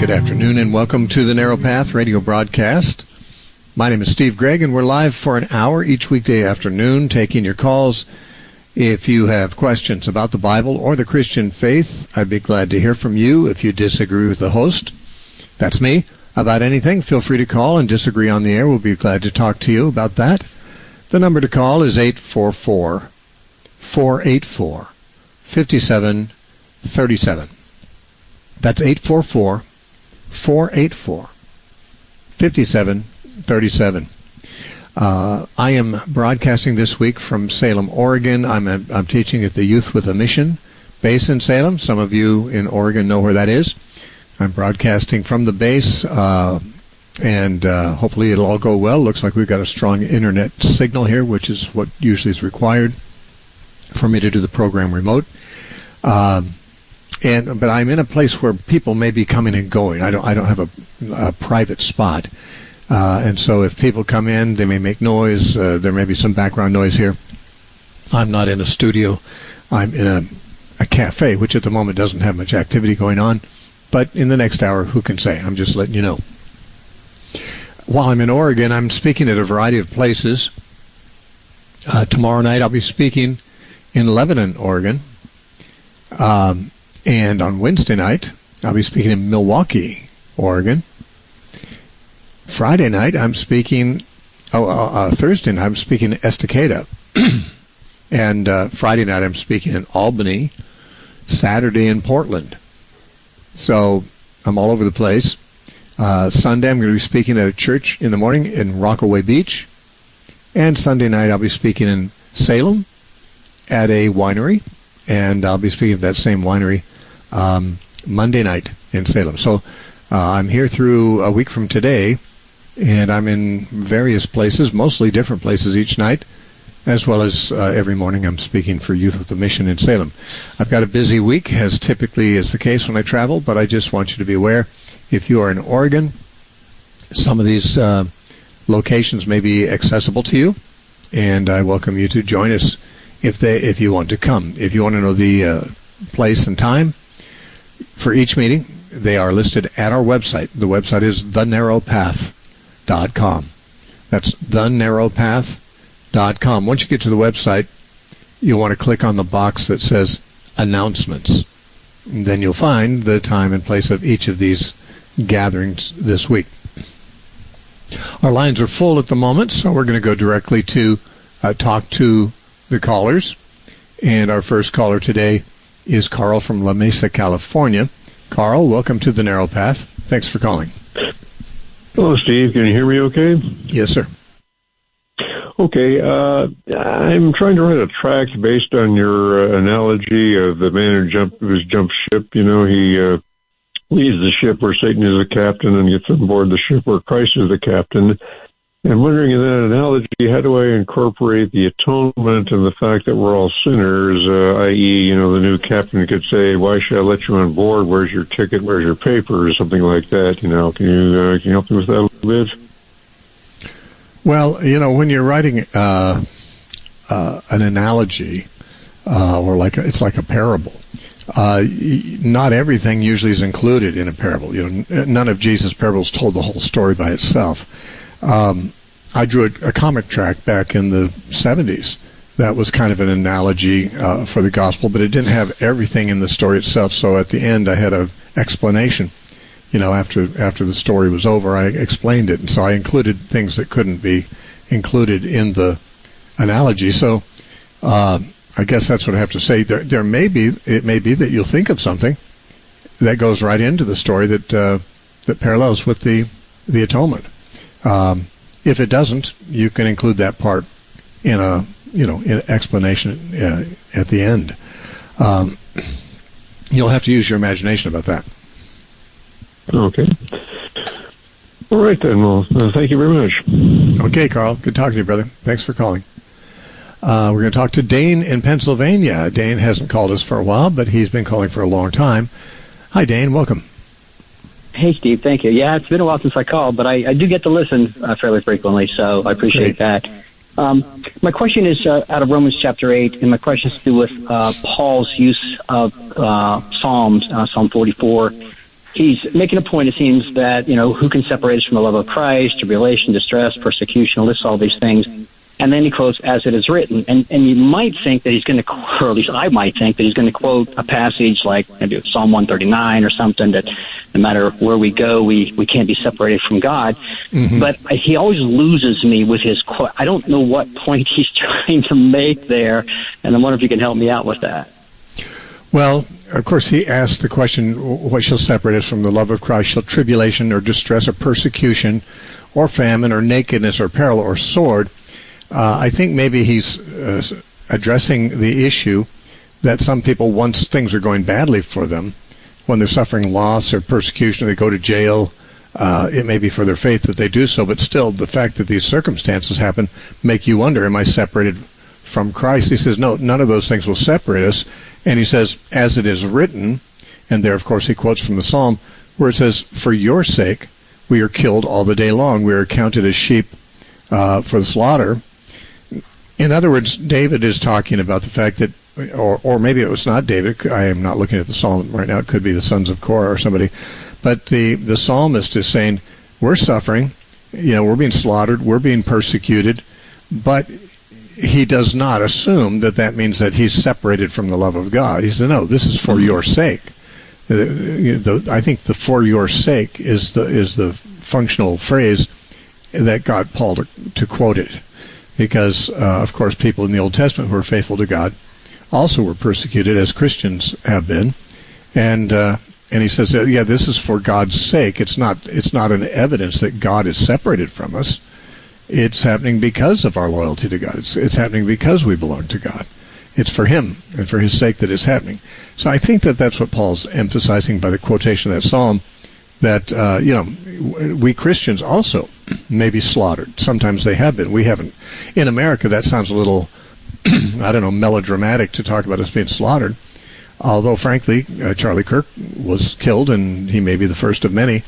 Good afternoon and welcome to the Narrow Path radio broadcast. My name is Steve Gregg and we're live for an hour each weekday afternoon taking your calls. If you have questions about the Bible or the Christian faith, I'd be glad to hear from you. If you disagree with the host, that's me, about anything, feel free to call and disagree on the air. We'll be glad to talk to you about that. The number to call is 844-484-5737. That's 844-484-5737. I am broadcasting this week from Salem, Oregon. I'm teaching at the Youth with a Mission base in Salem. Some of you in Oregon know where that is. I'm broadcasting from the base, and hopefully it'll all go well. Looks like we've got a strong internet signal here, which is what usually is required for me to do the program remote. But I'm in a place where people may be coming and going. I don't have a private spot. And so if people come in, they may make noise. There may be some background noise here. I'm not in a studio. I'm in a cafe, which at the moment doesn't have much activity going on. But in the next hour, who can say? I'm just letting you know. While I'm in Oregon, I'm speaking at a variety of places. Tomorrow night, I'll be speaking in Lebanon, Oregon. And on Wednesday night, I'll be speaking in Milwaukee, Oregon. Friday night, I'm speaking... Thursday night, I'm speaking in Estacada. And Friday night, I'm speaking in Albany. Saturday in Portland. So I'm all over the place. Sunday, I'm going to be speaking at a church in the morning in Rockaway Beach. And Sunday night, I'll be speaking in Salem at a winery. And I'll be speaking at that same winery Monday night in Salem. So I'm here through a week from today, and I'm in various places, mostly different places each night, as well as every morning I'm speaking for Youth with the Mission in Salem. I've got a busy week, as typically is the case when I travel, but I just want you to be aware, if you are in Oregon, some of these locations may be accessible to you, and I welcome you to join us if you want to come. If you want to know the place and time for each meeting, they are listed at our website. The website is thenarrowpath.com. That's thenarrowpath.com. Once you get to the website, you'll want to click on the box that says Announcements. And then you'll find the time and place of each of these gatherings this week. Our lines are full at the moment, so we're going to go directly to talk to the callers. And our first caller today is Carl from La Mesa, California. Carl, welcome to the Narrow Path. Thanks for calling. Hello, Steve. Can you hear me okay? Yes, sir. Okay. I'm trying to write a tract based on your analogy of the man who jumped ship. You know, he leaves the ship where Satan is the captain and gets on board the ship where Christ is the captain. I'm wondering, in that analogy, how do I incorporate the atonement and the fact that we're all sinners, i.e., you know, the new captain could say, why should I let you on board? Where's your ticket? Where's your paper? Or something like that, you know. Can you help me with that a little bit? Well, you know, when you're writing an analogy, or it's like a parable, not everything usually is included in a parable. You know, none of Jesus' parables told the whole story by itself. I drew a comic tract back in the 70s that was kind of an analogy for the gospel, but it didn't have everything in the story itself. So at the end, I had an explanation. You know, after the story was over, I explained it, and so I included things that couldn't be included in the analogy. So I guess that's what I have to say. It may be that you'll think of something that goes right into the story that parallels with the atonement. If it doesn't, you can include that part in an explanation at the end. You'll have to use your imagination about that. Okay. All right, then. Well, thank you very much. Okay, Carl. Good talking to you, brother. Thanks for calling. We're going to talk to Dane in Pennsylvania. Dane hasn't called us for a while, but he's been calling for a long time. Hi, Dane. Welcome. Hey, Steve. Thank you. Yeah, it's been a while since I called, but I do get to listen fairly frequently, so I appreciate that. My question is out of Romans chapter 8, and my question has to do with Paul's use of Psalms, Psalm 44, he's making a point, it seems, that, who can separate us from the love of Christ, tribulation, distress, persecution, lists all these things. And then he quotes, as it is written. And you might think that he's going to, or at least I might think that he's going to quote a passage like maybe Psalm 139 or something, that no matter where we go, we can't be separated from God. Mm-hmm. But he always loses me with his quote. I don't know what point he's trying to make there, and I wonder if you can help me out with that. Well, of course, he asked the question, what shall separate us from the love of Christ? Shall tribulation or distress or persecution or famine or nakedness or peril or sword? I think maybe he's addressing the issue that some people, once things are going badly for them, when they're suffering loss or persecution, they go to jail, it may be for their faith that they do so, but still the fact that these circumstances happen make you wonder, am I separated from Christ? He says, no, none of those things will separate us. And he says, as it is written, and there, of course, he quotes from the Psalm, where it says, for your sake we are killed all the day long. We are counted as sheep for the slaughter. In other words, David is talking about the fact that, or maybe it was not David, I am not looking at the psalm right now, it could be the sons of Korah or somebody, but the psalmist is saying, we're suffering, we're being slaughtered, we're being persecuted, but he does not assume that means that he's separated from the love of God. He says, no, this is for your sake. I think the for your sake is the functional phrase that got Paul to quote it. Because, of course, people in the Old Testament who were faithful to God also were persecuted, as Christians have been. And he says, yeah, this is for God's sake. It's not an evidence that God is separated from us. It's happening because of our loyalty to God. It's happening because we belong to God. It's for Him and for His sake that it's happening. So I think that that's what Paul's emphasizing by the quotation of that psalm, that, we Christians also may be slaughtered. Sometimes they have been. We haven't. In America, that sounds a little, melodramatic to talk about us being slaughtered. Although, frankly, Charlie Kirk was killed, and he may be the first of many.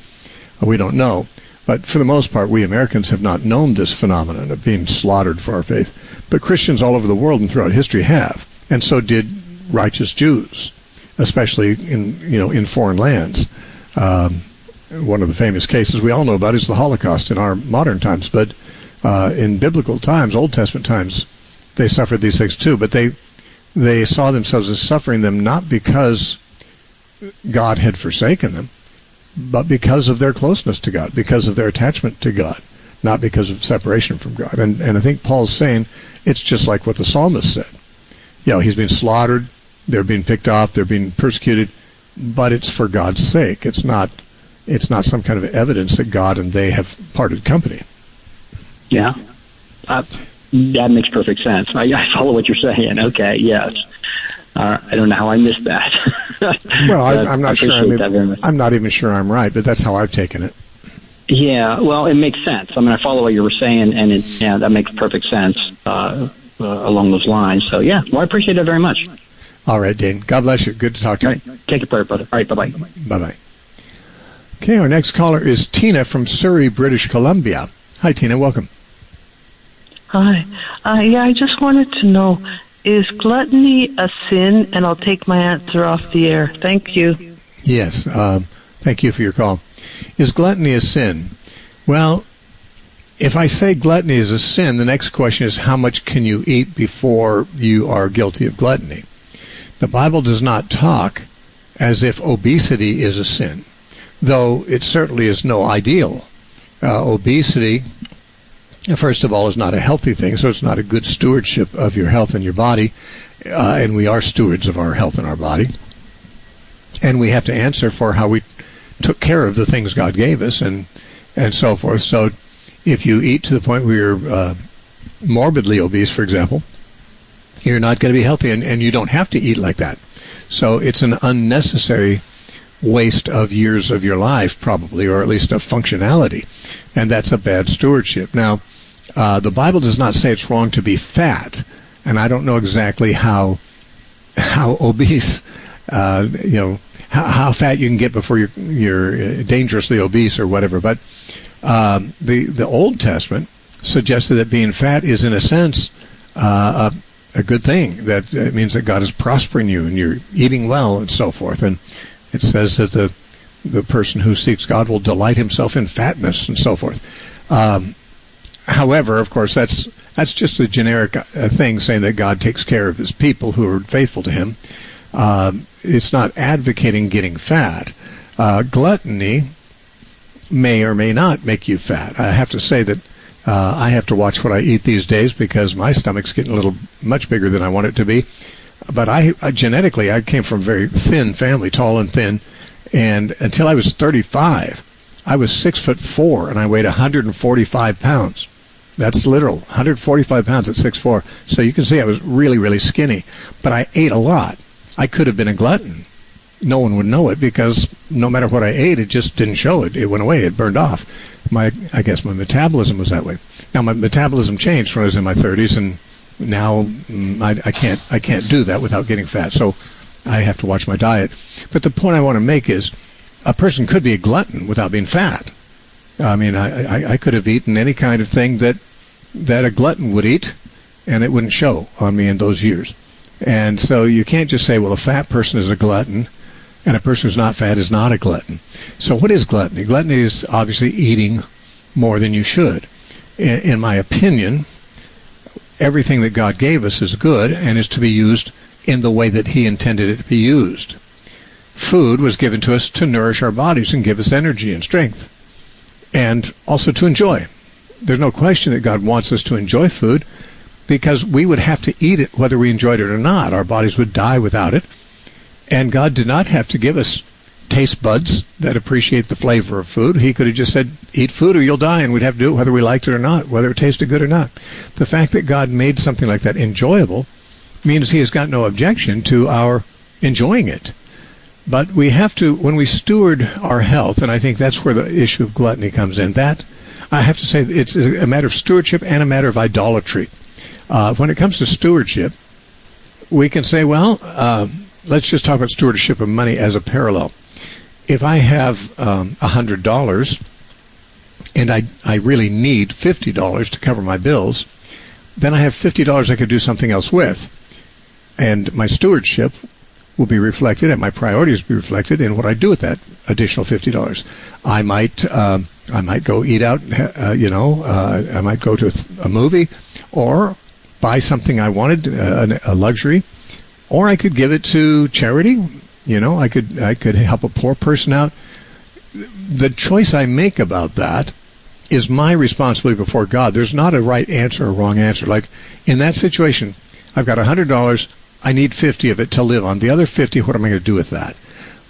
We don't know. But for the most part, we Americans have not known this phenomenon of being slaughtered for our faith. But Christians all over the world and throughout history have. And so did righteous Jews, especially in foreign lands. One of the famous cases we all know about is the Holocaust in our modern times, but in biblical times, Old Testament times, they suffered these things too. But they saw themselves as suffering them not because God had forsaken them, but because of their closeness to God, because of their attachment to God, not because of separation from God. And I think Paul's saying it's just like what the psalmist said. He's being slaughtered, they're being picked off, they're being persecuted, but it's for God's sake. It's not some kind of evidence that God and they have parted company. Yeah. That makes perfect sense. I follow what you're saying. Okay, yes. I don't know how I missed that. Well, I'm not sure. I'm not even sure I'm right, but that's how I've taken it. Yeah, well, it makes sense. I follow what you were saying, and that makes perfect sense along those lines. So, yeah, well, I appreciate it very much. All right, Dane. God bless you. Good to talk to you. All right. Take care, brother. All right, bye-bye. Bye-bye. Okay, our next caller is Tina from Surrey, British Columbia. Hi, Tina. Welcome. Hi. I just wanted to know, is gluttony a sin? And I'll take my answer off the air. Thank you. Yes. Thank you for your call. Is gluttony a sin? Well, if I say gluttony is a sin, the next question is how much can you eat before you are guilty of gluttony? The Bible does not talk as if obesity is a sin, though it certainly is no ideal. Obesity, first of all, is not a healthy thing, so it's not a good stewardship of your health and your body, and we are stewards of our health and our body. And we have to answer for how we took care of the things God gave us and so forth. So if you eat to the point where you're morbidly obese, for example, you're not going to be healthy, and you don't have to eat like that. So it's an unnecessary waste of years of your life, probably, or at least of functionality, and that's a bad stewardship. Now, the Bible does not say it's wrong to be fat, and I don't know exactly how obese, how fat you can get before you're dangerously obese or whatever. But the Old Testament suggested that being fat is, in a sense, a good thing. That it means that God is prospering you and you're eating well and so forth. And it says that the person who seeks God will delight himself in fatness and so forth. However, of course, that's just a generic thing saying that God takes care of his people who are faithful to him. It's not advocating getting fat. Gluttony may or may not make you fat. I have to say that I have to watch what I eat these days because my stomach's getting a little much bigger than I want it to be. But I genetically, I came from a very thin family, tall and thin, and until I was 35, I was 6'4", and I weighed 145 pounds. That's literal, 145 pounds at 6'4". So you can see I was really, really skinny. But I ate a lot. I could have been a glutton. No one would know it because no matter what I ate, it just didn't show it. It went away. It burned off. I guess my metabolism was that way. Now my metabolism changed when I was in my 30s, and now I can't do that without getting fat. So I have to watch my diet. But the point I want to make is a person could be a glutton without being fat. I mean, I could have eaten any kind of thing that a glutton would eat, and it wouldn't show on me in those years. And so you can't just say, well, a fat person is a glutton, and a person who's not fat is not a glutton. So what is gluttony? Gluttony is obviously eating more than you should. In my opinion, everything that God gave us is good and is to be used in the way that he intended it to be used. Food was given to us to nourish our bodies and give us energy and strength, and also to enjoy. There's no question that God wants us to enjoy food, because we would have to eat it whether we enjoyed it or not. Our bodies would die without it. And God did not have to give us taste buds that appreciate the flavor of food. He could have just said, eat food or you'll die, and we'd have to do it whether we liked it or not, whether it tasted good or not. The fact that God made something like that enjoyable means he has got no objection to our enjoying it. But we have to, when we steward our health, and I think that's where the issue of gluttony comes in, that I have to say it's a matter of stewardship and a matter of idolatry. When it comes to stewardship, we can say, well, let's just talk about stewardship of money as a parallel. If I have $100 and I really need $50 to cover my bills, then I have $50 I could do something else with. And my stewardship will be reflected, and my priorities will be reflected in what I do with that additional $50. I might go eat out, I might go to a movie, or buy something I wanted, a luxury, or I could give it to charity. I could help a poor person out. The choice I make about that is my responsibility before God. There's not a right answer or wrong answer. Like in that situation, I've got $100. I need 50 of it to live on. The other 50, what am I going to do with that?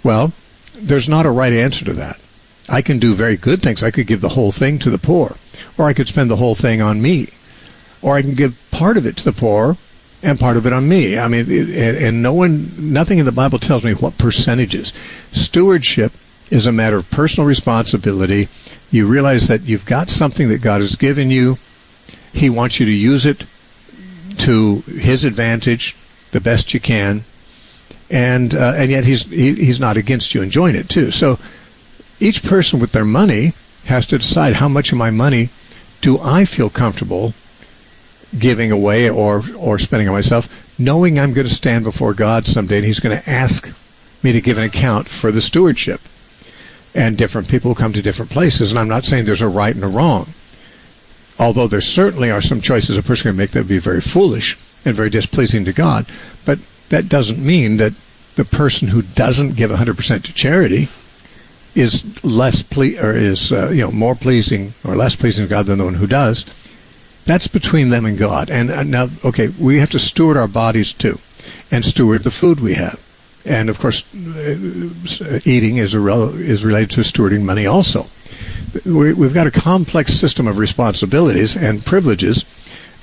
Well, there's not a right answer to that. I can do very good things. I could give the whole thing to the poor, or I could spend the whole thing on me, or I can give part of it to the poor and part of it on me. I mean, and nothing in the Bible tells me what percentages. Stewardship is a matter of personal responsibility. You realize that you've got something that God has given you. He wants you to use it to his advantage the best you can, and yet he's not against you enjoying it too. So each person with their money has to decide, how much of my money do I feel comfortable giving away or spending on myself, knowing I'm going to stand before God someday and he's going to ask me to give an account for the stewardship. And different people come to different places, and I'm not saying there's a right and a wrong, although there certainly are some choices a person can make that would be very foolish and very displeasing to God. But that doesn't mean that the person who doesn't give 100% to charity is more pleasing or less pleasing to God than the one who does. That's between them and God. And now, okay, we have to steward our bodies too, and steward the food we have. And of course, eating is related to stewarding money also. We've got a complex system of responsibilities and privileges,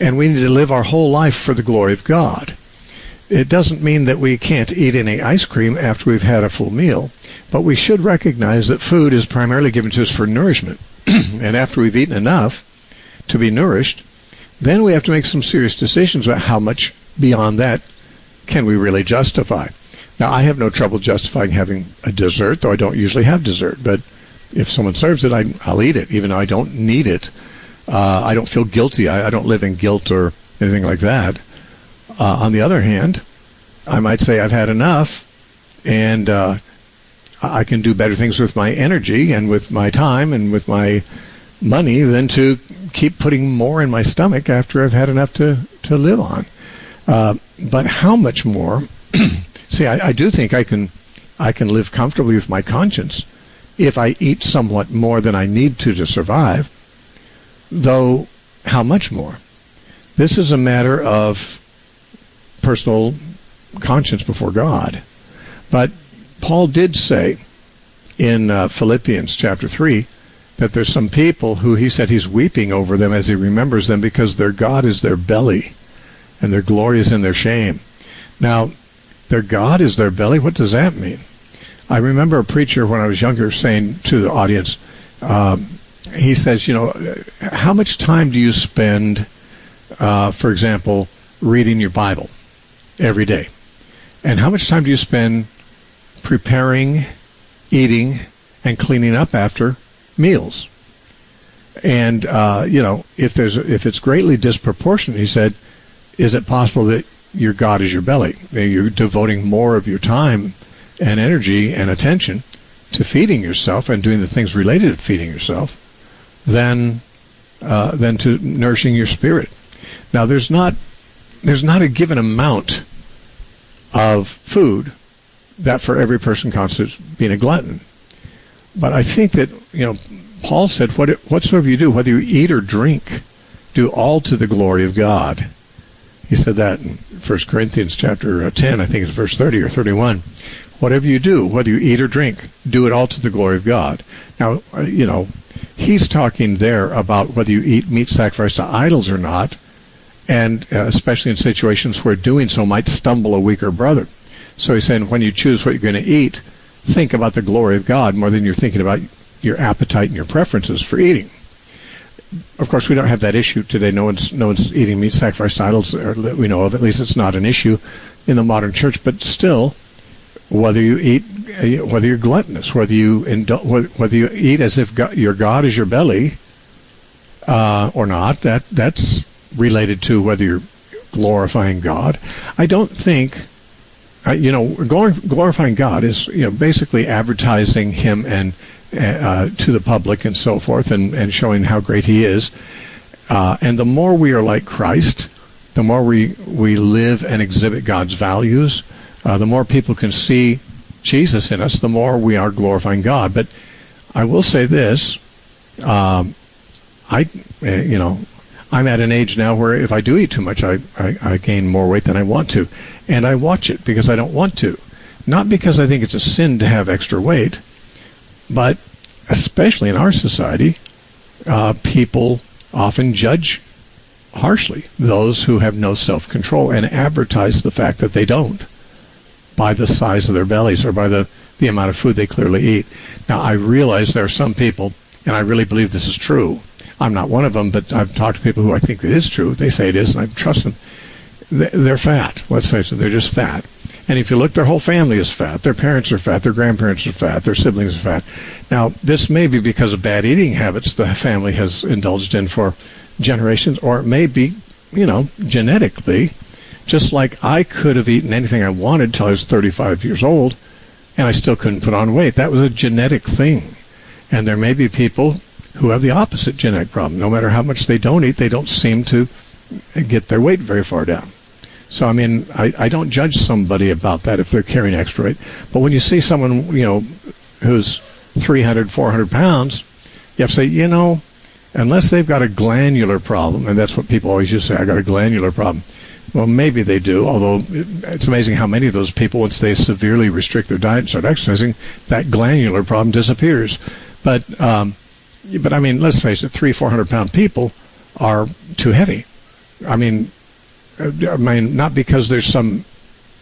and we need to live our whole life for the glory of God. It doesn't mean that we can't eat any ice cream after we've had a full meal, but we should recognize that food is primarily given to us for nourishment. And after we've eaten enough to be nourished, then we have to make some serious decisions about how much beyond that can we really justify. Now, I have no trouble justifying having a dessert, though I don't usually have dessert, but if someone serves it, I'll eat it, even though I don't need it. I don't feel guilty. I don't live in guilt or anything like that. On the other hand, I might say I've had enough, and I can do better things with my energy and with my time and with my money than to keep putting more in my stomach after I've had enough to live on. But how much more? See, I do think I can live comfortably with my conscience if I eat somewhat more than I need to survive. Though, how much more? This is a matter of personal conscience before God. But Paul did say in Philippians chapter 3 that there's some people who he said he's weeping over them as he remembers them because their God is their belly and their glory is in their shame. Now, their God is their belly? What does that mean? I remember a preacher when I was younger saying to the audience, he says, how much time do you spend, for example, reading your Bible every day? And how much time do you spend preparing, eating, and cleaning up after meals? And, if it's greatly disproportionate, he said, is it possible that your God is your belly? That you're devoting more of your time and energy and attention to feeding yourself and doing the things related to feeding yourself than to nourishing your spirit. Now, there's not a given amount of food that for every person constitutes being a glutton. But I think that, Paul said, whatsoever you do, whether you eat or drink, do all to the glory of God. He said that in 1 Corinthians chapter 10, I think it's verse 30 or 31. Whatever you do, whether you eat or drink, do it all to the glory of God. Now, he's talking there about whether you eat meat sacrificed to idols or not, and especially in situations where doing so might stumble a weaker brother. So he's saying when you choose what you're going to eat, think about the glory of God more than you're thinking about your appetite and your preferences for eating. Of course, we don't have that issue today. No one's eating meat sacrificed to idols that we know of. At least it's not an issue in the modern church. But still, whether you eat, whether you're gluttonous, whether you eat as if your God is your belly or not, that's related to whether you're glorifying God. I don't think, glorifying God is basically advertising Him and to the public and so forth, and showing how great He is. And the more we are like Christ, the more we live and exhibit God's values, the more people can see Jesus in us, the more we are glorifying God. But I will say this, I'm at an age now where if I do eat too much, I gain more weight than I want to. And I watch it because I don't want to. Not because I think it's a sin to have extra weight, but especially in our society, people often judge harshly those who have no self-control and advertise the fact that they don't by the size of their bellies or by the amount of food they clearly eat. Now, I realize there are some people, and I really believe this is true. I'm not one of them, but I've talked to people who I think it is true. They say it is, and I trust them. They're fat. Let's face it, they're just fat. And if you look, their whole family is fat. Their parents are fat. Their grandparents are fat. Their siblings are fat. Now, this may be because of bad eating habits the family has indulged in for generations, or it may be, genetically. Just like I could have eaten anything I wanted till I was 35 years old, and I still couldn't put on weight. That was a genetic thing. And there may be people who have the opposite genetic problem. No matter how much they don't eat, they don't seem to get their weight very far down. So, I don't judge somebody about that if they're carrying extra weight. But when you see someone, who's 300, 400 pounds, you have to say, unless they've got a glandular problem, and that's what people always used to say, I got a glandular problem. Well, maybe they do, although it's amazing how many of those people, once they severely restrict their diet and start exercising, that glandular problem disappears. But let's face it, 300-400-pound people are too heavy. Not because there's some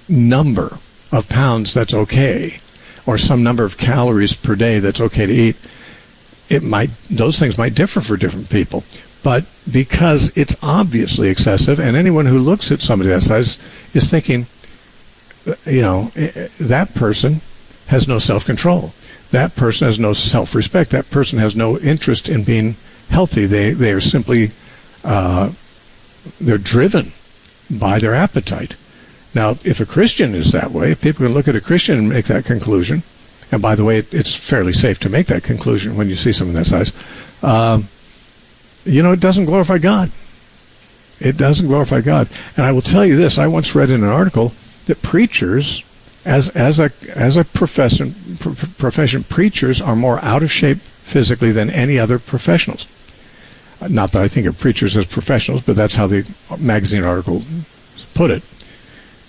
number of pounds that's okay, or some number of calories per day that's okay to eat. Those things might differ for different people, but because it's obviously excessive, and anyone who looks at somebody that size is thinking, that person has no self-control. That person has no self-respect. That person has no interest in being healthy. They are simply, they're driven by their appetite. Now, if a Christian is that way, if people can look at a Christian and make that conclusion, and by the way, it's fairly safe to make that conclusion when you see something that size, it doesn't glorify God. It doesn't glorify God. And I will tell you this, I once read in an article that preachers, as a profession, preachers are more out of shape physically than any other professionals. Not that I think of preachers as professionals, but that's how the magazine article put it.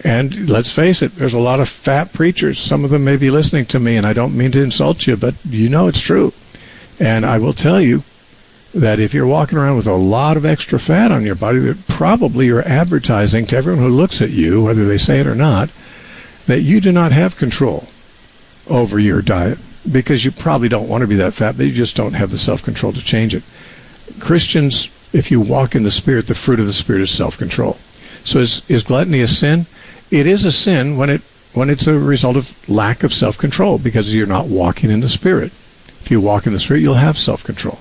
And let's face it, there's a lot of fat preachers. Some of them may be listening to me, and I don't mean to insult you, but it's true. And I will tell you that if you're walking around with a lot of extra fat on your body, that probably you're advertising to everyone who looks at you, whether they say it or not, that you do not have control over your diet, because you probably don't want to be that fat, but you just don't have the self-control to change it. Christians, if you walk in the Spirit, the fruit of the Spirit is self-control. So is gluttony a sin? It is a sin when it's a result of lack of self-control, because you're not walking in the Spirit. If you walk in the Spirit, you'll have self-control.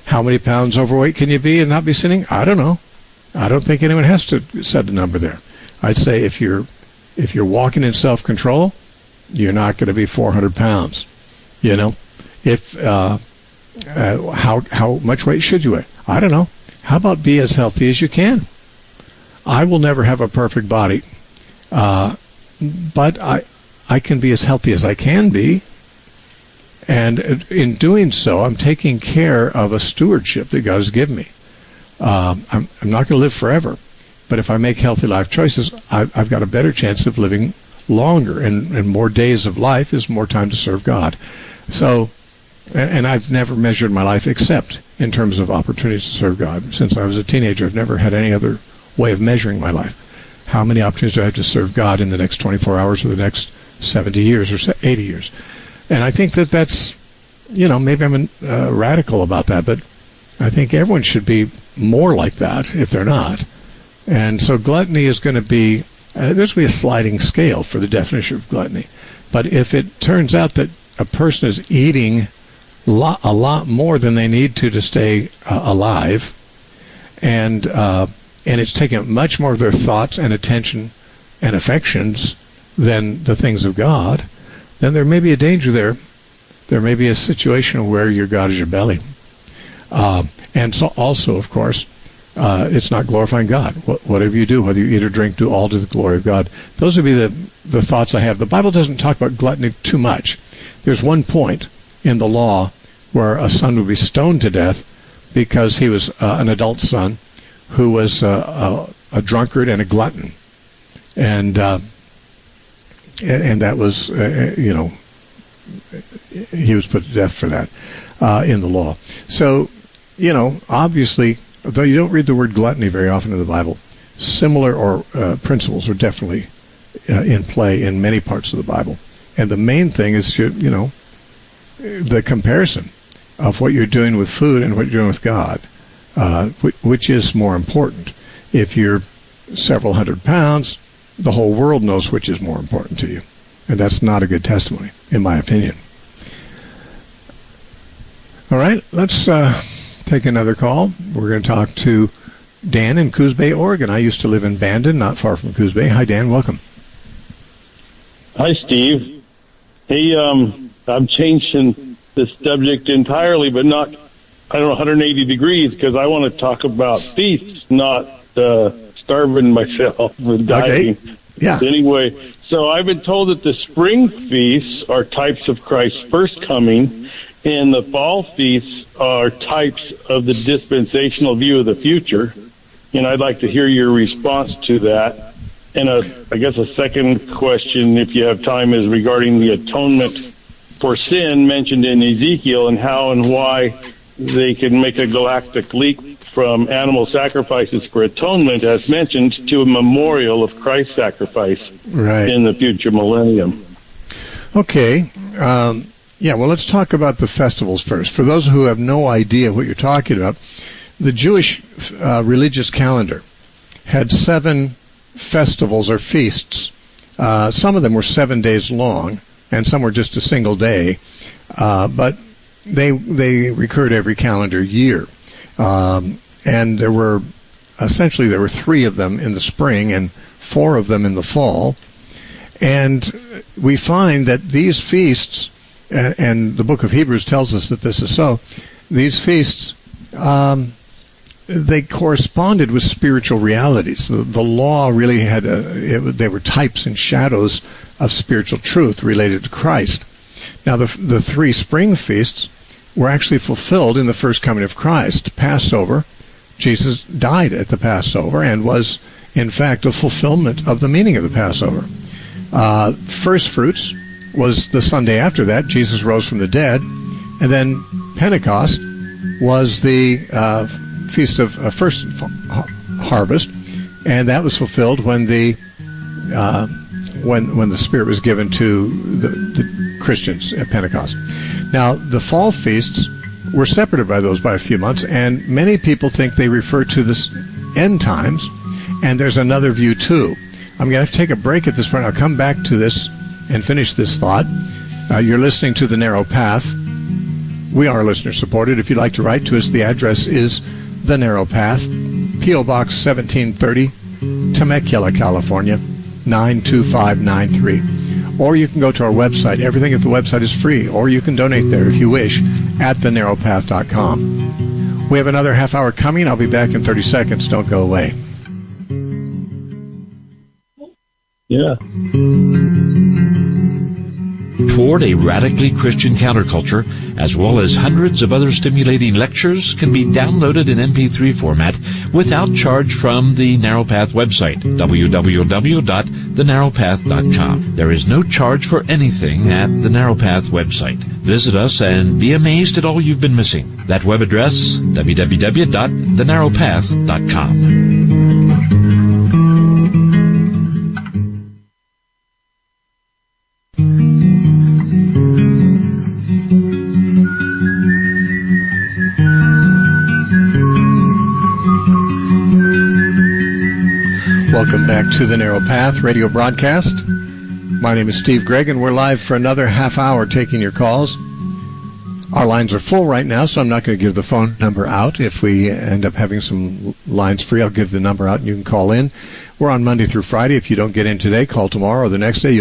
How many pounds overweight can you be and not be sinning? I don't know. I don't think anyone has to set a number there. I'd say if you're walking in self-control, you're not going to be 400 pounds. If how much weight should you weigh? I don't know. How about be as healthy as you can? I will never have a perfect body, but I can be as healthy as I can be. And in doing so, I'm taking care of a stewardship that God has given me. I'm not going to live forever, but if I make healthy life choices, I've got a better chance of living longer, and more days of life is more time to serve God. So, and I've never measured my life except in terms of opportunities to serve God. Since I was a teenager, I've never had any other way of measuring my life. How many opportunities do I have to serve God in the next 24 hours or the next 70 years or 80 years? And I think that's, maybe I'm radical about that, but I think everyone should be more like that if they're not. And so gluttony is going to be, there's going to be a sliding scale for the definition of gluttony. But if it turns out that a person is eating a lot more than they need to stay alive, and it's taking up much more of their thoughts and attention and affections than the things of God, then there may be a danger there. There may be a situation where your God is your belly. And so also, of course, it's not glorifying God. Whatever you do, whether you eat or drink, do all to the glory of God. Those would be the thoughts I have. The Bible doesn't talk about gluttony too much. There's one point in the law where a son would be stoned to death because he was an adult son who was a drunkard and a glutton. And that was, he was put to death for that in the law. So, obviously, though you don't read the word gluttony very often in the Bible, similar principles are definitely in play in many parts of the Bible. And the main thing is, the comparison of what you're doing with food and what you're doing with God, which is more important. If you're several hundred pounds, the whole world knows which is more important to you. And that's not a good testimony, in my opinion. All right, let's take another call. We're going to talk to Dan in Coos Bay, Oregon. I used to live in Bandon, not far from Coos Bay. Hi, Dan. Welcome. Hi, Steve. Hey, I'm changing the subject entirely, but not, 180 degrees, because I want to talk about feasts, not starving myself with dieting. Okay. Yeah. Anyway, so I've been told that the spring feasts are types of Christ's first coming, and the fall feasts are types of the dispensational view of the future. And I'd like to hear your response to that. And I guess a second question, if you have time, is regarding the atonement for sin mentioned in Ezekiel, and how and why they can make a galactic leap from animal sacrifices for atonement, as mentioned, to a memorial of Christ's sacrifice in the future millennium. Okay. Well, let's talk about the festivals first. For those who have no idea what you're talking about, the Jewish religious calendar had 7 festivals or feasts. Some of them were 7 days long, and some were just a single day, but they recurred every calendar year. And there were 3 of them in the spring and 4 of them in the fall. And we find that these feasts and the book of Hebrews tells us that this is so, these feasts, they corresponded with spiritual realities. The law really had they were types and shadows of spiritual truth related to Christ. Now, the three spring feasts were actually fulfilled in the first coming of Christ. Passover, Jesus died at the Passover and was, in fact, a fulfillment of the meaning of the Passover. First fruits was the Sunday after that. Jesus rose from the dead. And then Pentecost was the feast of first harvest, and that was fulfilled when the Spirit was given to the Christians at Pentecost. Now, the fall feasts were separated by those by a few months, and many people think they refer to the end times, and there's another view too. I'm going to have to take a break at this point. I'll come back to this and finish this thought. You're listening to The Narrow Path. We are listener-supported. If you'd like to write to us, the address is The Narrow Path, P.O. Box 1730, Temecula, California, 92593. Or you can go to our website. Everything at the website is free, or you can donate there if you wish at thenarrowpath.com. We have another half hour coming. I'll be back in 30 seconds. Don't go away. Yeah. Toward a radically Christian counterculture, as well as hundreds of other stimulating lectures, can be downloaded in MP3 format without charge from the Narrow Path website, www.thenarrowpath.com. There is no charge for anything at the Narrow Path website. Visit us and be amazed at all you've been missing. That web address, www.thenarrowpath.com. Welcome back to the Narrow Path radio broadcast. My name is Steve Gregg, and we're live for another half hour taking your calls. Our lines are full right now, so I'm not going to give the phone number out. If we end up having some lines free, I'll give the number out and you can call in. We're on Monday through Friday. If you don't get in today, call tomorrow or the next day.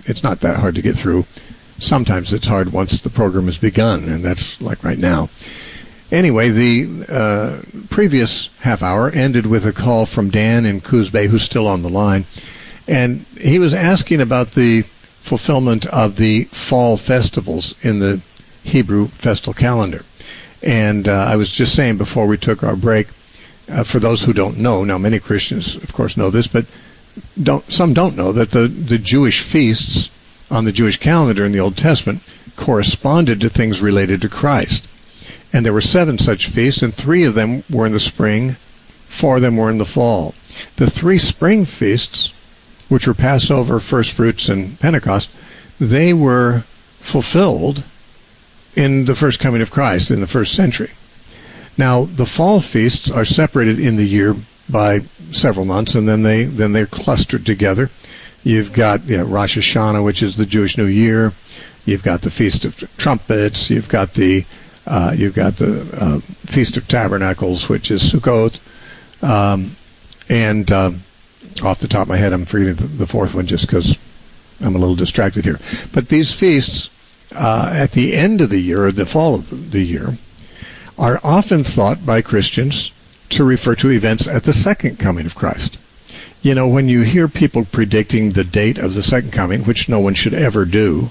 It's not that hard to get through. Sometimes it's hard once the program has begun, and that's like right now. Anyway, the previous half hour ended with a call from Dan in Coos Bay, who's still on the line. And he was asking about the fulfillment of the fall festivals in the Hebrew festal calendar. And I was just saying before we took our break, for those who don't know, now many Christians, of course, know this, but some don't know that the Jewish feasts on the Jewish calendar in the Old Testament corresponded to things related to Christ. And there were 7 such feasts, and 3 of them were in the spring, 4 of them were in the fall. The 3 spring feasts, which were Passover, First Fruits, and Pentecost, they were fulfilled in the first coming of Christ in the first century. Now, the fall feasts are separated in the year by several months, and then they're clustered together. You've got Rosh Hashanah, which is the Jewish New Year. You've got the Feast of Trumpets. You've got the Feast of Tabernacles, which is Sukkot, and off the top of my head, I'm forgetting the fourth one just because I'm a little distracted here. But these feasts, at the end of the year, or the fall of the year, are often thought by Christians to refer to events at the second coming of Christ. You know, when you hear people predicting the date of the second coming, which no one should ever do,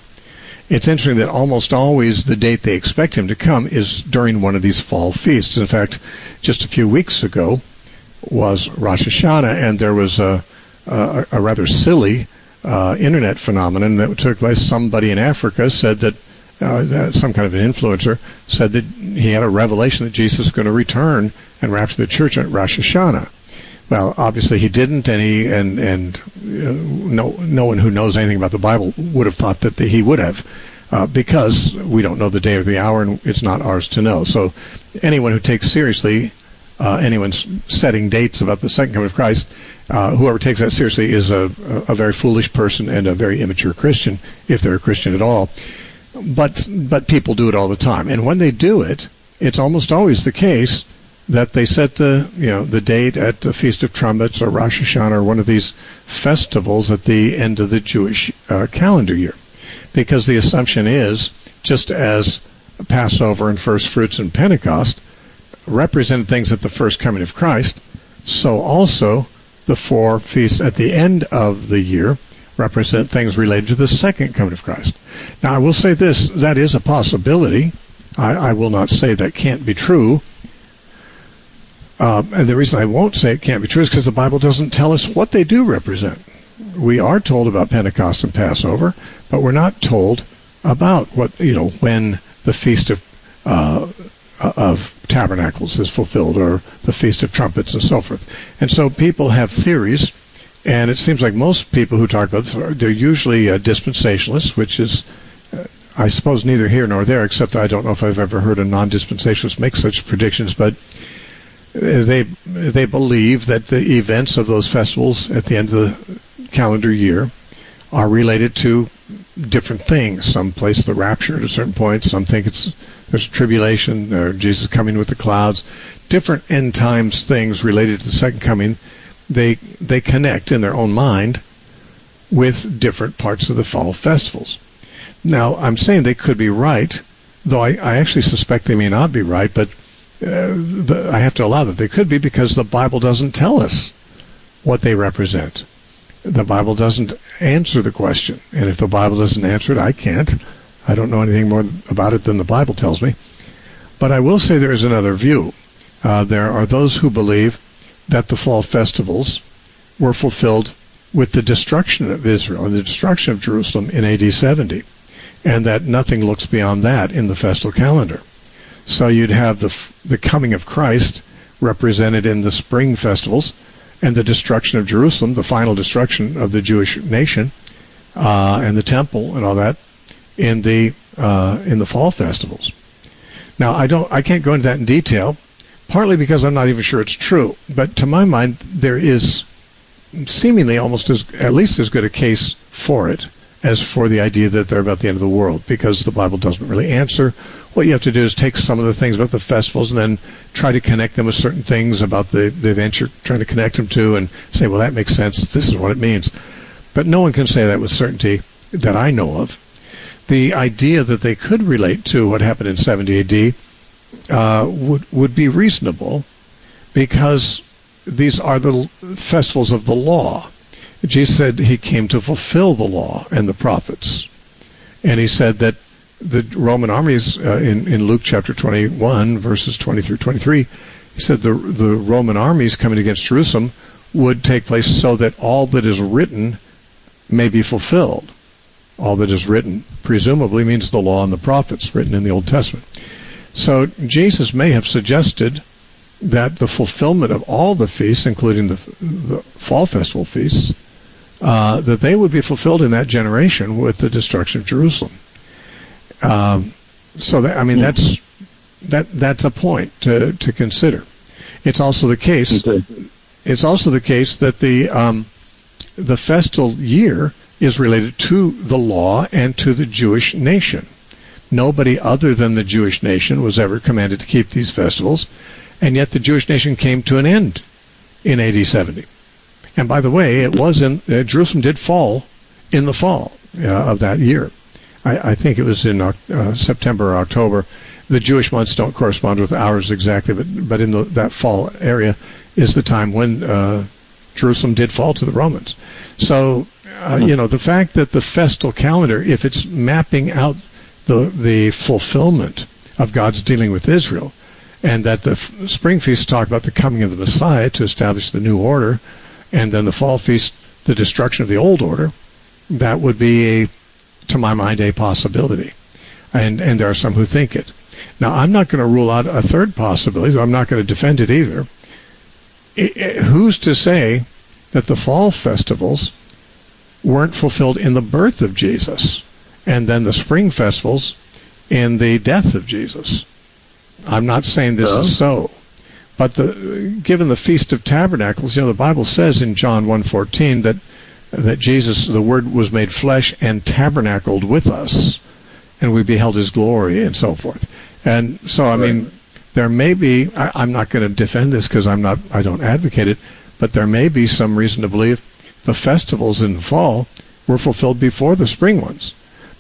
it's interesting that almost always the date they expect him to come is during one of these fall feasts. In fact, just a few weeks ago was Rosh Hashanah, and there was a rather silly internet phenomenon that took place. Somebody in Africa said that some kind of an influencer said that he had a revelation that Jesus is going to return and rapture the church at Rosh Hashanah. Well, obviously he didn't, and no one who knows anything about the Bible would have thought that he would have, because we don't know the day or the hour, and it's not ours to know. So anyone who takes seriously anyone's setting dates about the second coming of Christ, whoever takes that seriously is a very foolish person and a very immature Christian, if they're a Christian at all. But people do it all the time, and when they do it, it's almost always the case that they set the date at the Feast of Trumpets or Rosh Hashanah or one of these festivals at the end of the Jewish calendar year, because the assumption is, just as Passover and first fruits and Pentecost represented things at the first coming of Christ, so also the 4 feasts at the end of the year represent things related to the second coming of Christ. Now, I will say this, that is a possibility. I will not say that can't be true. And the reason I won't say it can't be true is because the Bible doesn't tell us what they do represent. We are told about Pentecost and Passover, but we're not told about what, when the Feast of Tabernacles is fulfilled, or the Feast of Trumpets, and so forth. And so people have theories, and it seems like most people who talk about this, they're usually dispensationalists, which is, I suppose, neither here nor there, except I don't know if I've ever heard a non-dispensationalist make such predictions, but they believe that the events of those festivals at the end of the calendar year are related to different things. Some place the rapture at a certain point, some think there's tribulation, or Jesus coming with the clouds. Different end times things related to the second coming, they connect in their own mind with different parts of the fall festivals. Now, I'm saying they could be right, though I actually suspect they may not be right, but I have to allow that they could be, because the Bible doesn't tell us what they represent. The Bible doesn't answer the question, and if the Bible doesn't answer it, I can't. I don't know anything more about it than the Bible tells me. But I will say there is another view. There are those who believe that the fall festivals were fulfilled with the destruction of Israel and the destruction of Jerusalem in AD 70, and that nothing looks beyond that in the festal calendar. So you'd have the coming of Christ represented in the spring festivals, and the destruction of Jerusalem, the final destruction of the Jewish nation, and the temple and all that, in the fall festivals. Now, I can't go into that in detail, partly because I'm not even sure it's true. But to my mind, there is seemingly at least as good a case for it as for the idea that they're about the end of the world, because the Bible doesn't really answer. What you have to do is take some of the things about the festivals and then try to connect them with certain things about the event you're trying to connect them to, and say, well, that makes sense. This is what it means. But no one can say that with certainty that I know of. The idea that they could relate to what happened in 70 AD would be reasonable, because these are the festivals of the law. Jesus said he came to fulfill the law and the prophets. And he said that the Roman armies, in Luke chapter 21, verses 20 through 23, he said the Roman armies coming against Jerusalem would take place so that all that is written may be fulfilled. All that is written presumably means the law and the prophets written in the Old Testament. So Jesus may have suggested that the fulfillment of all the feasts, including the fall festival feasts, that they would be fulfilled in that generation with the destruction of Jerusalem. So that's a point to consider. It's also the case. Okay. It's also the case that the festal year is related to the law and to the Jewish nation. Nobody other than the Jewish nation was ever commanded to keep these festivals, and yet the Jewish nation came to an end in AD 70. And by the way, it was Jerusalem did fall in the fall of that year. I think it was in September or October. The Jewish months don't correspond with ours exactly, but in that fall area is the time when Jerusalem did fall to the Romans. So, the fact that the festal calendar, if it's mapping out the fulfillment of God's dealing with Israel, and that the spring feast talk about the coming of the Messiah to establish the new order, and then the fall feast, the destruction of the old order, that would be, to my mind, a possibility. And there are some who think it. Now, I'm not going to rule out a third possibility, so I'm not going to defend it either. Who's to say that the fall festivals weren't fulfilled in the birth of Jesus, and then the spring festivals in the death of Jesus? I'm not saying this is so. But given the Feast of Tabernacles, the Bible says in John 1:14 that Jesus, the Word, was made flesh and tabernacled with us, and we beheld His glory, and so forth. And so, I mean, there may be, I'm not going to defend this because I don't advocate it, but there may be some reason to believe the festivals in the fall were fulfilled before the spring ones.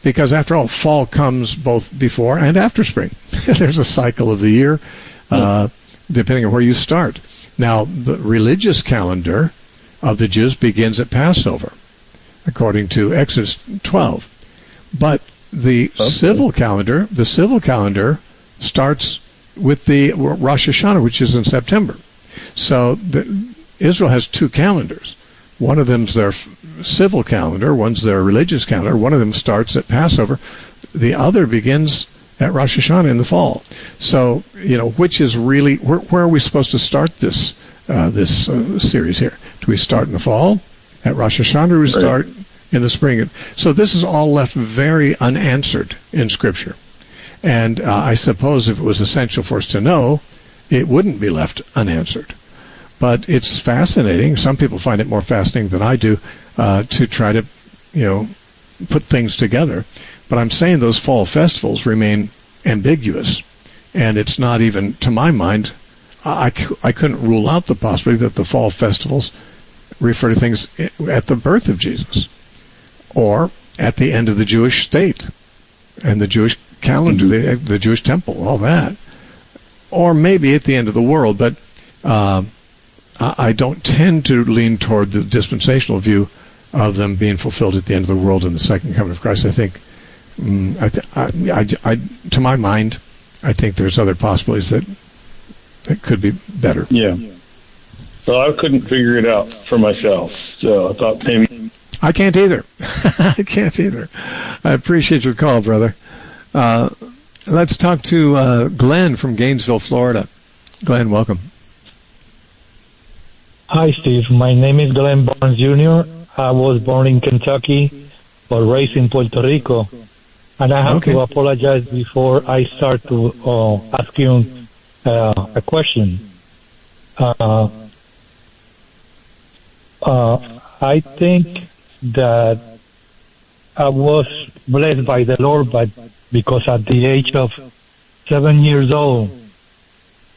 because after all, fall comes both before and after spring. There's a cycle of the year, depending on where you start. Now, the religious calendar of the Jews begins at Passover, according to Exodus 12. But the civil calendar starts with the Rosh Hashanah, which is in September. So Israel has two calendars. One of them's their civil calendar, one's their religious calendar. One of them starts at Passover. The other begins at Rosh Hashanah in the fall. So, which is really, where are we supposed to start this series here? Do we start in the fall at Rosh Hashanah, or do we start in the spring? So this is all left very unanswered in Scripture. And I suppose if it was essential for us to know, it wouldn't be left unanswered. But it's fascinating. Some people find it more fascinating than I do to try to, put things together. But I'm saying those fall festivals remain ambiguous. And it's not even, to my mind, I couldn't rule out the possibility that the fall festivals refer to things at the birth of Jesus or at the end of the Jewish state and the Jewish calendar, the Jewish temple, all that. Or maybe at the end of the world, but I don't tend to lean toward the dispensational view of them being fulfilled at the end of the world in the second coming of Christ. I think, to my mind, I think there's other possibilities that could be better. Yeah. Well, I couldn't figure it out for myself, so I thought maybe... I can't either. I can't either. I appreciate your call, brother. Let's talk to Glenn from Gainesville, Florida. Glenn, welcome. Hi, Steve. My name is Glenn Barnes Jr. I was born in Kentucky, but raised in Puerto Rico. And I have to apologize before I start to ask you a question. I think that I was blessed by the Lord, but because at the age of 7 years old,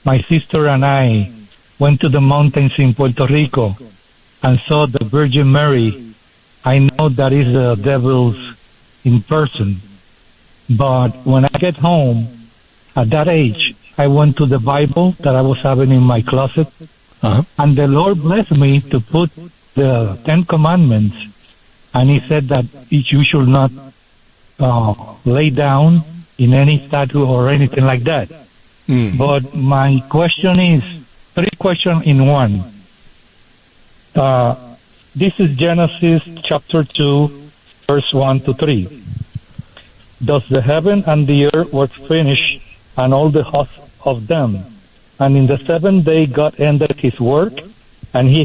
my sister and I went to the mountains in Puerto Rico and saw the Virgin Mary. I know that is the devil's in person, but when I get home, at that age, I went to the Bible that I was having in my closet, and the Lord blessed me to put the 10 Commandments, and He said that you should not lay down in any statue or anything like that. But my question is, 3 questions in one. This is Genesis chapter 2, verse 1 to 3. Thus the heaven and the earth were finished, and all the hosts of them. And in the 7th day God ended His work, and He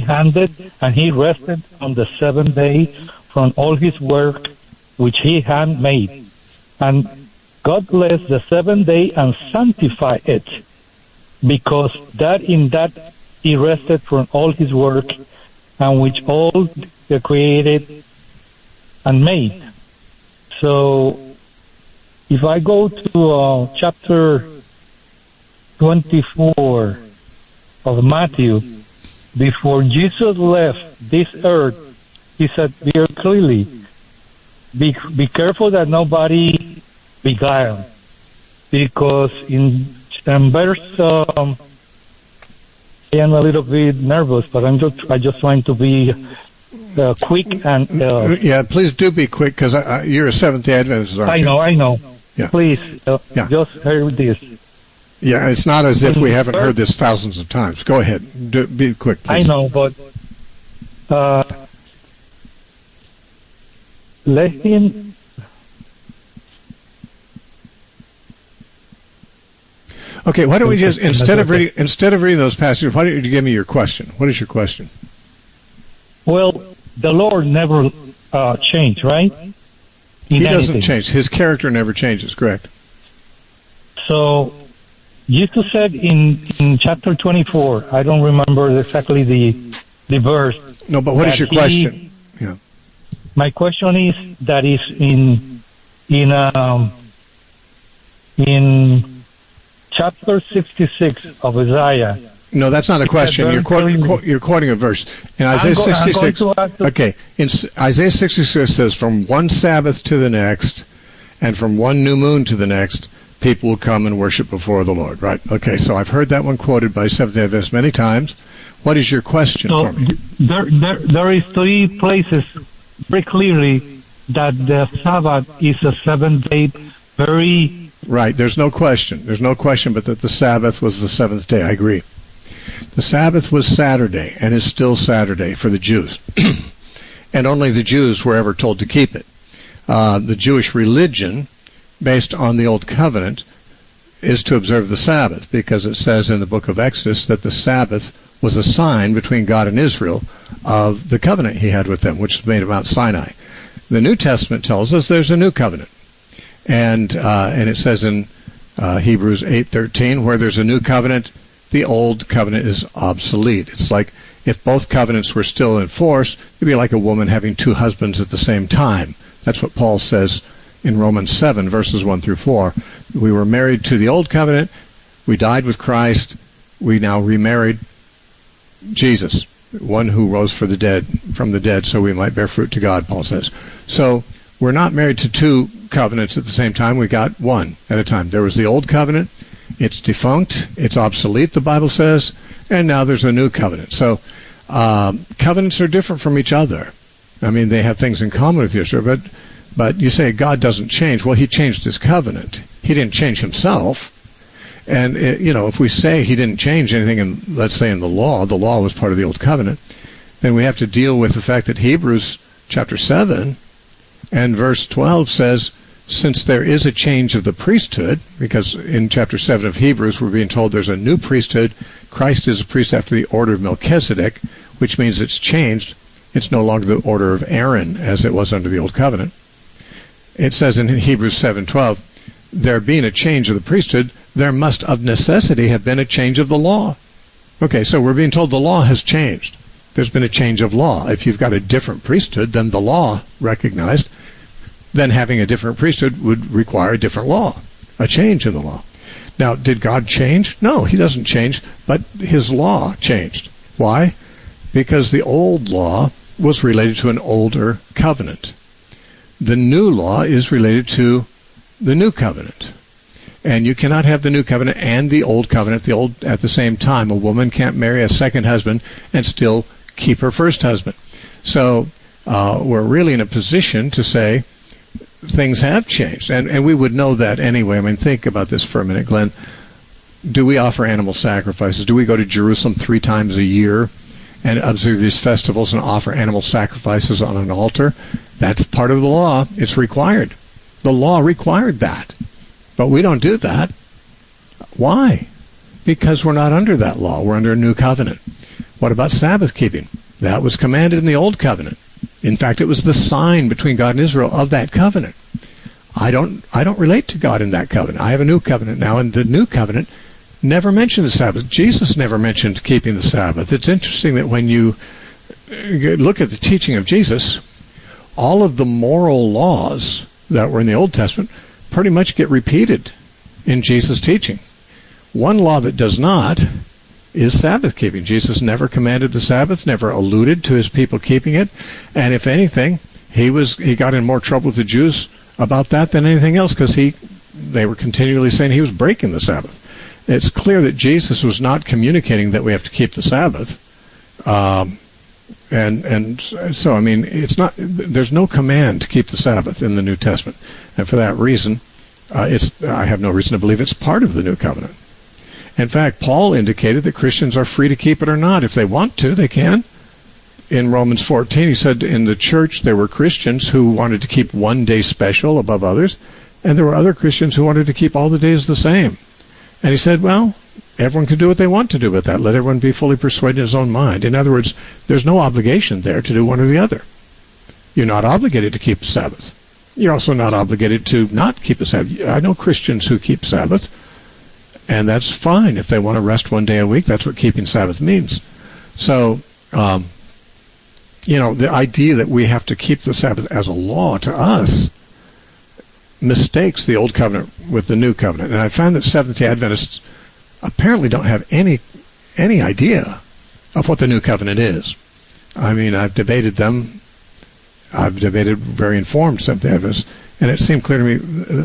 rested on the 7th day from all His work which He had made. And God blessed the 7th day and sanctified it, because in that He rested from all His work, and which all He created and made. So, if I go to chapter 24 of Matthew, before Jesus left this earth, He said very clearly, be careful that nobody beguile, because in verse, I am a little bit nervous, but I just want to be quick and... yeah, please do be quick, because you're a Seventh-day Adventist, aren't you? I know. Yeah. Please, just hear this. Yeah, it's not as if we haven't heard this thousands of times. Go ahead. Be quick, please. I know, but let him... Okay, why don't we just, instead of reading those passages, why don't you give me your question? What is your question? Well, the Lord never changed, right? He doesn't change. His character never changes, correct? So, Jesus said in chapter 24, I don't remember exactly the verse. No, but what is your question? Yeah. My question is that is in chapter 66 of Isaiah. No, that's not a question. You're quoting a verse. In Isaiah 66, okay, in Isaiah 66 says, from one Sabbath to the next, and from one new moon to the next, people will come and worship before the Lord. Right? Okay, so I've heard that one quoted by Seventh-day Adventists many times. What is your question for me? There is 3 places very clearly that the Sabbath is a 7-day very... Right, there's no question. There's no question but that the Sabbath was the 7th day. I agree. The Sabbath was Saturday and is still Saturday for the Jews. And only the Jews were ever told to keep it. The Jewish religion, based on the Old Covenant, is to observe the Sabbath, because it says in the book of Exodus that the Sabbath was a sign between God and Israel of the covenant he had with them, which is made at Mount Sinai. The New Testament tells us there's a new covenant. And it says in Hebrews 8:13, where there's a new covenant, the old covenant is obsolete. It's like if both covenants were still in force, it'd be like a woman having 2 husbands at the same time. That's what Paul says in Romans 7, verses 1 through 4. We were married to the old covenant. We died with Christ. We now remarried Jesus, one who rose from the dead, so we might bear fruit to God, Paul says. So we're not married to 2 covenants at the same time. We got one at a time. There was the old covenant. It's defunct. It's obsolete, the Bible says. And now there's a new covenant. So covenants are different from each other. I mean, they have things in common with each other, but you say God doesn't change. Well, he changed his covenant. He didn't change himself. And, if we say he didn't change anything, let's say in the law was part of the old covenant, then we have to deal with the fact that Hebrews chapter 7 and verse 12 says, since there is a change of the priesthood, because in chapter 7 of Hebrews we're being told there's a new priesthood, Christ is a priest after the order of Melchizedek, which means it's changed. It's no longer the order of Aaron as it was under the old covenant. It says in Hebrews 7:12, there being a change of the priesthood, there must of necessity have been a change of the law. Okay, so we're being told the law has changed. There's been a change of law. If you've got a different priesthood than the law recognized, then having a different priesthood would require a different law, a change in the law. Now, did God change? No, he doesn't change, but his law changed. Why? Because the old law was related to an older covenant. The new law is related to the new covenant. And you cannot have the new covenant and the old covenant at the same time. A woman can't marry a second husband and still keep her first husband. So we're really in a position to say things have changed. And we would know that anyway. I mean, think about this for a minute, Glenn. Do we offer animal sacrifices? Do we go to Jerusalem 3 times a year and observe these festivals and offer animal sacrifices on an altar? That's part of the law. It's required. The law required that. But we don't do that. Why? Because we're not under that law. We're under a new covenant. What about Sabbath keeping? That was commanded in the old covenant. In fact, it was the sign between God and Israel of that covenant. I don't relate to God in that covenant. I have a new covenant now, and the new covenant never mentioned the Sabbath. Jesus never mentioned keeping the Sabbath. It's interesting that when you look at the teaching of Jesus, all of the moral laws that were in the Old Testament pretty much get repeated in Jesus' teaching. One law that does not is Sabbath keeping. Jesus never commanded the Sabbath, never alluded to his people keeping it, and if anything, he got in more trouble with the Jews about that than anything else, because they were continually saying he was breaking the Sabbath. It's clear that Jesus was not communicating that we have to keep the Sabbath, and so I mean, there's no command to keep the Sabbath in the New Testament, and for that reason, I have no reason to believe it's part of the New Covenant. In fact, Paul indicated that Christians are free to keep it or not. If they want to, they can. In Romans 14, he said in the church there were Christians who wanted to keep one day special above others, and there were other Christians who wanted to keep all the days the same. And he said, well, everyone can do what they want to do with that. Let everyone be fully persuaded in his own mind. In other words, there's no obligation there to do one or the other. You're not obligated to keep the Sabbath. You're also not obligated to not keep the Sabbath. I know Christians who keep Sabbath, and that's fine. If they want to rest one day a week, that's what keeping Sabbath means. So, the idea that we have to keep the Sabbath as a law to us mistakes the Old Covenant with the New Covenant. And I found that Seventh-day Adventists apparently don't have any idea of what the New Covenant is. I mean, I've debated them I've debated very informed Seventh-day Adventists, and it seemed clear to me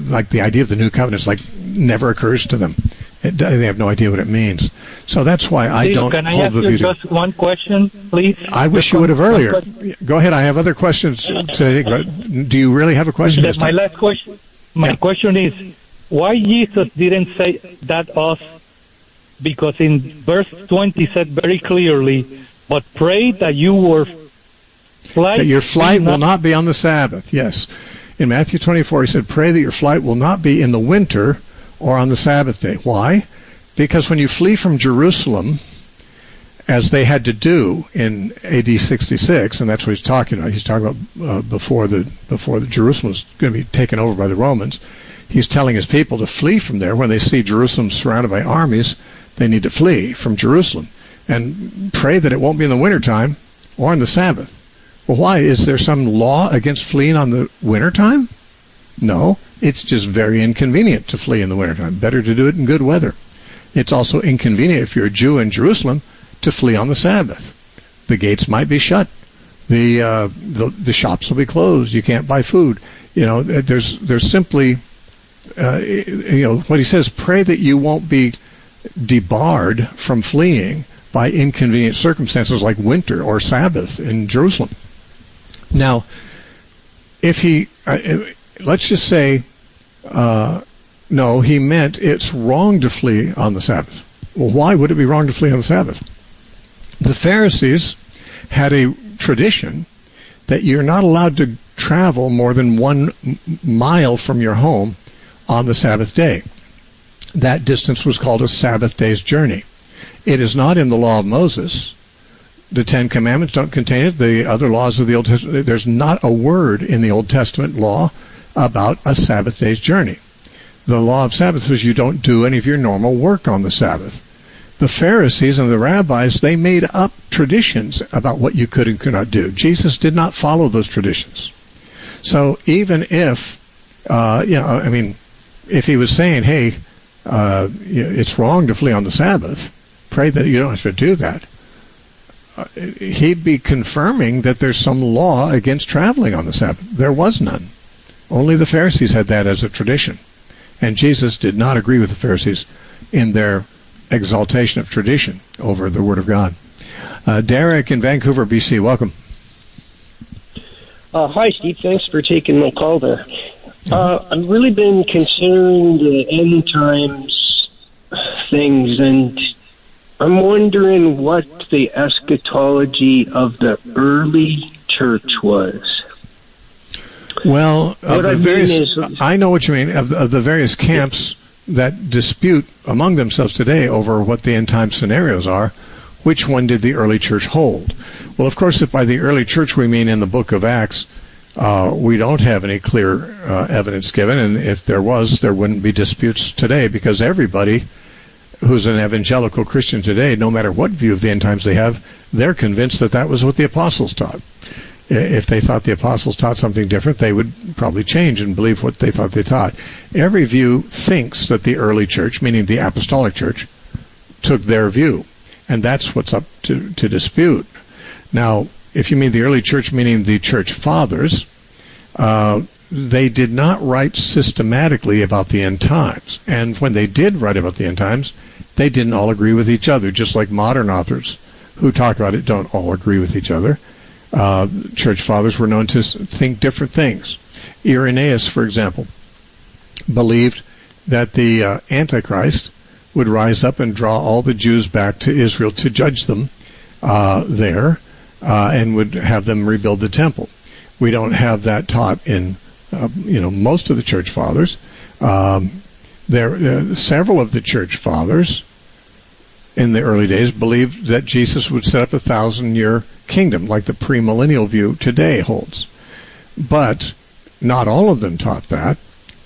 like the idea of the new covenant is like never occurs to them. They have no idea what it means. So that's why I don't can I hold ask the you view. just one question, please? I wish you would have earlier. Go ahead. I have other questions today. Do you really have a question? My last question. My question is, why Jesus didn't say that us? Because in verse 20 said very clearly, but pray that your flight will not be on the Sabbath. Yes. In Matthew 24, he said, pray that your flight will not be in the winter or on the Sabbath day. Why? Because when you flee from Jerusalem, as they had to do in AD 66, and that's what he's talking about. He's talking about before the Jerusalem was going to be taken over by the Romans. He's telling his people to flee from there. When they see Jerusalem surrounded by armies, they need to flee from Jerusalem and pray that it won't be in the wintertime or on the Sabbath. Well, why? Is there some law against fleeing on the wintertime? No. It's just very inconvenient to flee in the wintertime. Better to do it in good weather. It's also inconvenient if you're a Jew in Jerusalem to flee on the Sabbath. The gates might be shut. The shops will be closed. You can't buy food. There's simply, what he says, pray that you won't be debarred from fleeing by inconvenient circumstances like winter or Sabbath in Jerusalem. Now, if he, let's just say, no, he meant it's wrong to flee on the Sabbath. Well, why would it be wrong to flee on the Sabbath? The Pharisees had a tradition that you're not allowed to travel more than 1 mile from your home on the Sabbath day. That distance was called a Sabbath day's journey. It is not in the law of Moses. The Ten Commandments don't contain it. The other laws of the Old Testament, there's not a word in the Old Testament law about a Sabbath day's journey. The law of Sabbath was you don't do any of your normal work on the Sabbath. The Pharisees and the rabbis, they made up traditions about what you could and could not do. Jesus did not follow those traditions. So even if, if he was saying, hey, it's wrong to flee on the Sabbath, pray that you don't have to do that, he'd be confirming that there's some law against traveling on the Sabbath. There was none. Only the Pharisees had that as a tradition. And Jesus did not agree with the Pharisees in their exaltation of tradition over the Word of God. Derek in Vancouver, BC, welcome. Hi, Steve. Thanks for taking my call there. I've really been considering the end times things, and I'm wondering what the eschatology of the early church was. Well, I know what you mean. Of the various camps that dispute among themselves today over what the end time scenarios are, which one did the early church hold? Well, of course, if by the early church we mean in the book of Acts, we don't have any clear evidence given, and if there was, there wouldn't be disputes today, because everybody who's an evangelical Christian today, no matter what view of the end times they have, they're convinced that that was what the apostles taught. If they thought the apostles taught something different, they would probably change and believe what they thought they taught. Every view thinks that the early church, meaning the apostolic church, took their view, and that's what's up to dispute. Now, if you mean the early church, meaning the church fathers, they did not write systematically about the end times. And when they did write about the end times, they didn't all agree with each other, just like modern authors who talk about it don't all agree with each other. Church fathers were known to think different things. Irenaeus, for example, believed that the Antichrist would rise up and draw all the Jews back to Israel to judge them there, and would have them rebuild the temple. We don't have that taught in most of the church fathers. Several of the church fathers in the early days believed that Jesus would set up 1,000-year kingdom, like the premillennial view today holds. But not all of them taught that.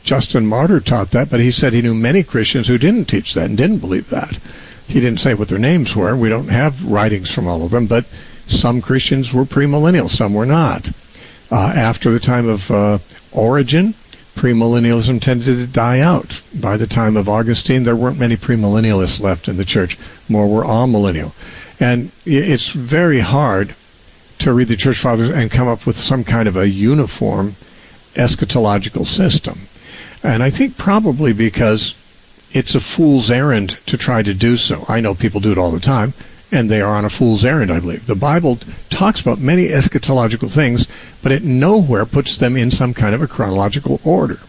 Justin Martyr taught that, but he said he knew many Christians who didn't teach that and didn't believe that. He didn't say what their names were. We don't have writings from all of them, but some Christians were premillennial, some were not. After the time of Origen, premillennialism tended to die out. By the time of Augustine, there weren't many premillennialists left in the church. More were amillennial. And it's very hard to read the Church Fathers and come up with some kind of a uniform eschatological system. And I think probably because it's a fool's errand to try to do so. I know people do it all the time, and they are on a fool's errand, I believe. The Bible talks about many eschatological things, but it nowhere puts them in some kind of a chronological order.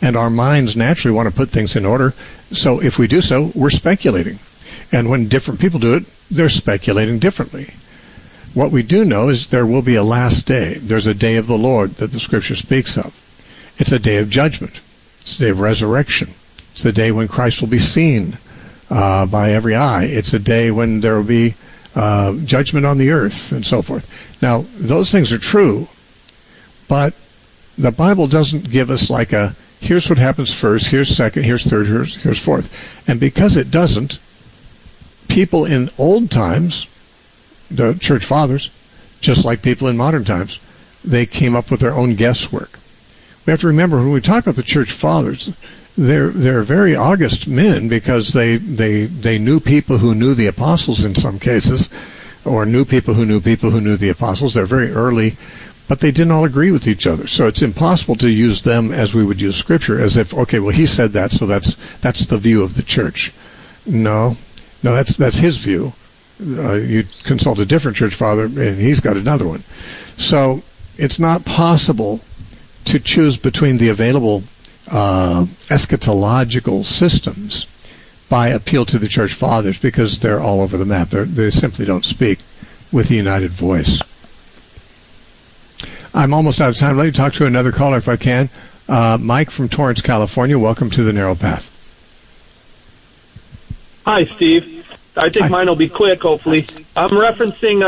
And our minds naturally want to put things in order, so if we do so, we're speculating. And when different people do it, they're speculating differently. What we do know is there will be a last day. There's a day of the Lord that the Scripture speaks of. It's a day of judgment. It's a day of resurrection. It's the day when Christ will be seen by every eye. It's a day when there will be judgment on the earth and so forth. Now, those things are true, but the Bible doesn't give us like a, here's what happens first, here's second, here's third, here's fourth. And because it doesn't, people in old times, the church fathers, just like people in modern times, they came up with their own guesswork. We have to remember, when we talk about the church fathers, they're very august men, because they knew people who knew the apostles in some cases, or knew people who knew the apostles. They're very early, but they didn't all agree with each other. So it's impossible to use them as we would use Scripture, as if, okay, well, he said that, so that's the view of the church. No, that's his view. You consult a different church father, and he's got another one. So it's not possible to choose between the available eschatological systems by appeal to the church fathers, because they're all over the map. They simply don't speak with a united voice. I'm almost out of time. Let me talk to another caller if I can. Mike from Torrance, California. Welcome to the Narrow Path. Hi, Steve. I think mine will be quick, hopefully. I'm referencing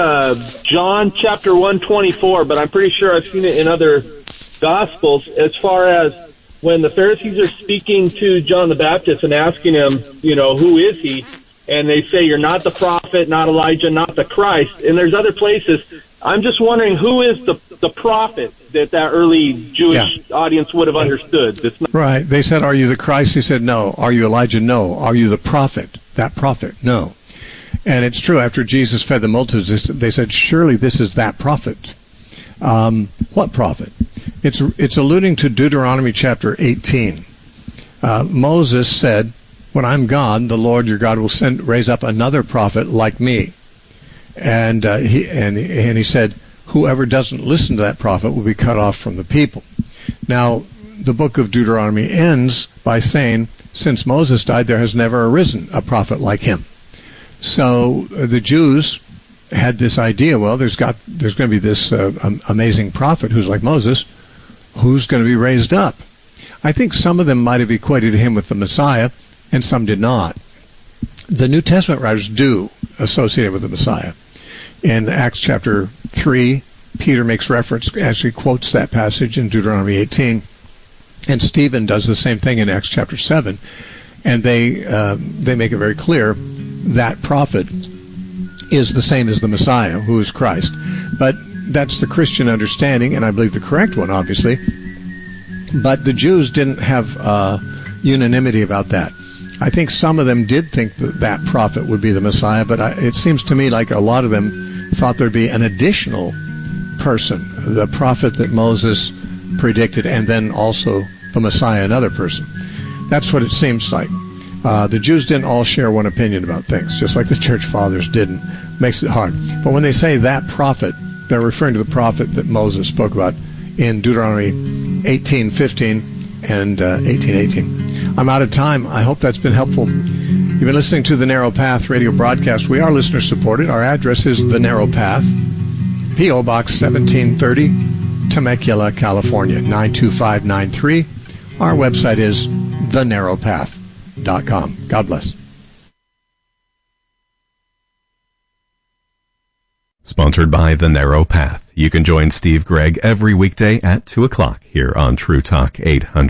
John chapter 124, but I'm pretty sure I've seen it in other Gospels, as far as when the Pharisees are speaking to John the Baptist and asking him, who is he? And they say, you're not the prophet, not Elijah, not the Christ. And there's other places. I'm just wondering, who is the prophet that early Jewish audience would have understood? Right. They said, are you the Christ? He said, no. Are you Elijah? No. Are you the prophet? That prophet? No. And it's true, after Jesus fed the multitudes, they said, surely this is that prophet. What prophet? It's alluding to Deuteronomy chapter 18. Moses said, when I'm gone, the Lord your God will raise up another prophet like me. And he said, whoever doesn't listen to that prophet will be cut off from the people. Now, the book of Deuteronomy ends by saying, since Moses died, there has never arisen a prophet like him. So the Jews had this idea, well, there's going to be this amazing prophet who's like Moses, who's going to be raised up. I think some of them might have equated him with the Messiah, and some did not. The New Testament writers do associate him with the Messiah. In Acts chapter 3, Peter makes reference, actually quotes that passage in Deuteronomy 18, and Stephen does the same thing in Acts chapter 7, and they make it very clear that prophet is the same as the Messiah, who is Christ. But that's the Christian understanding, and I believe the correct one, obviously. But the Jews didn't have unanimity about that. I think some of them did think that prophet would be the Messiah, but it seems to me like a lot of them thought there'd be an additional person, the prophet that Moses predicted, and then also the Messiah, another person. That's what it seems like. The Jews didn't all share one opinion about things, just like the church fathers didn't. Makes it hard. But when they say that prophet, they're referring to the prophet that Moses spoke about in Deuteronomy 18:15 and 18:18. I'm out of time. I hope that's been helpful. You've been listening to the Narrow Path radio broadcast. We are listener supported. Our address is The Narrow Path, P.O. Box 1730, Temecula, California 92593. Our website is thenarrowpath.com. God bless. Sponsored by The Narrow Path. You can join Steve Gregg every weekday at 2 o'clock here on True Talk 800.